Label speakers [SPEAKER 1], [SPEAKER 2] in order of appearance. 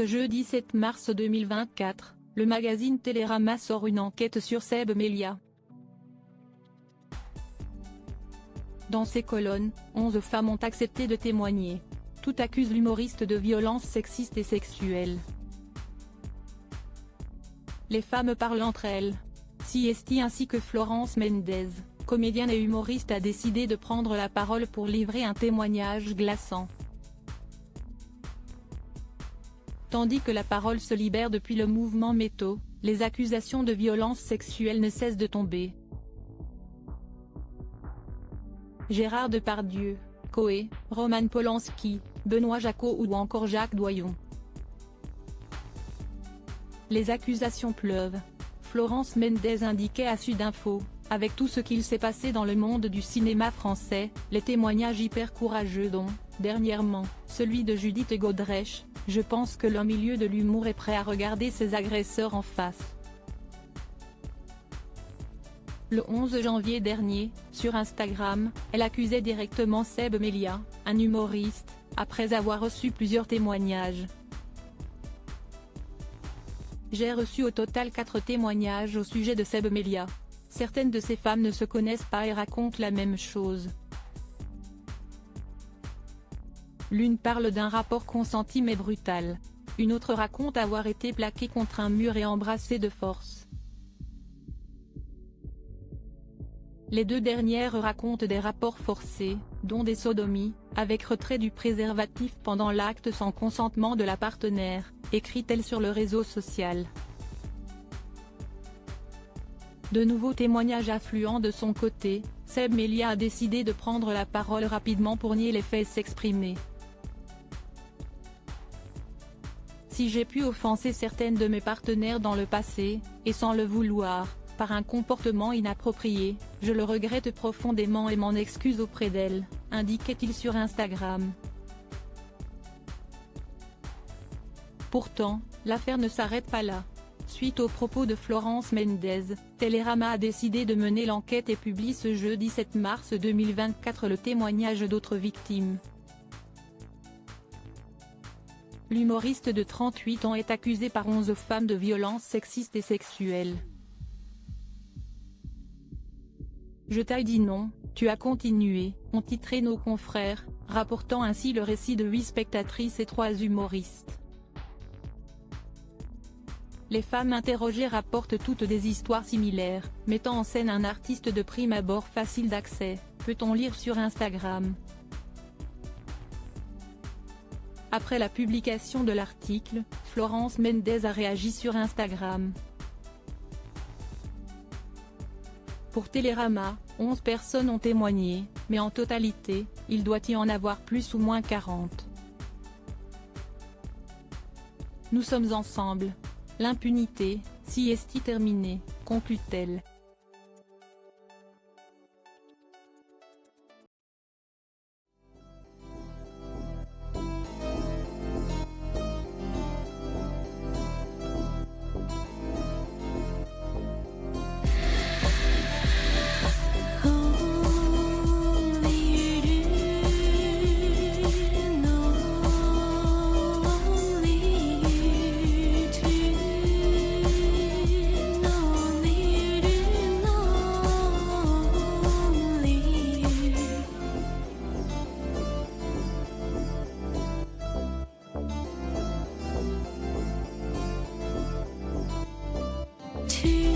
[SPEAKER 1] ce jeudi 7 mars 2024, le magazine Télérama sort une enquête sur Seb Melia. Dans ces colonnes, 11 femmes ont accepté de témoigner. Toutes accusent l'humoriste de violences sexistes et sexuelles. Les femmes parlent entre elles. Siesti ainsi que Florence Mendez, comédienne et humoriste, a décidé de prendre la parole pour livrer un témoignage glaçant. Tandis que la parole se libère depuis le mouvement MeToo, les accusations de violences sexuelles ne cessent de tomber. Gérard Depardieu, Coé, Roman Polanski, Benoît Jacot ou encore Jacques Doyon. Les accusations pleuvent. Florence Mendez indiquait à Sudinfo, avec tout ce qu'il s'est passé dans le monde du cinéma français, les témoignages hyper courageux dont, dernièrement, celui de Judith Godrèche, je pense que l'homme milieu de l'humour est prêt à regarder ses agresseurs en face. Le 11 janvier dernier, sur Instagram, elle accusait directement Seb Melia, un humoriste, après avoir reçu plusieurs témoignages. J'ai reçu au total 4 témoignages au sujet de Seb Melia. Certaines de ces femmes ne se connaissent pas et racontent la même chose. L'une parle d'un rapport consenti mais brutal. Une autre raconte avoir été plaquée contre un mur et embrassée de force. Les deux dernières racontent des rapports forcés, dont des sodomies, avec retrait du préservatif pendant l'acte sans consentement de la partenaire, écrit-elle sur le réseau social. De nouveaux témoignages affluents de son côté, Seb Melia a décidé de prendre la parole rapidement pour nier les faits et s'exprimer. Si j'ai pu offenser certaines de mes partenaires dans le passé, et sans le vouloir, par un comportement inapproprié, je le regrette profondément et m'en excuse auprès d'elles, indiquait-il sur Instagram. Pourtant, l'affaire ne s'arrête pas là. Suite aux propos de Florence Mendez, Télérama a décidé de mener l'enquête et publie ce jeudi 7 mars 2024 le témoignage d'autres victimes. L'humoriste de 38 ans est accusé par 11 femmes de violences sexistes et sexuelles. Je t'ai dit non, tu as continué, ont titré nos confrères, rapportant ainsi le récit de 8 spectatrices et 3 humoristes. Les femmes interrogées rapportent toutes des histoires similaires, mettant en scène un artiste de prime abord facile d'accès, peut-on lire sur Instagram. Après la publication de l'article, Florence Mendez a réagi sur Instagram. Pour Télérama, 11 personnes ont témoigné, mais en totalité, il doit y en avoir plus ou moins 40. Nous sommes ensemble. L'impunité, siesti terminée, conclut-elle.
[SPEAKER 2] To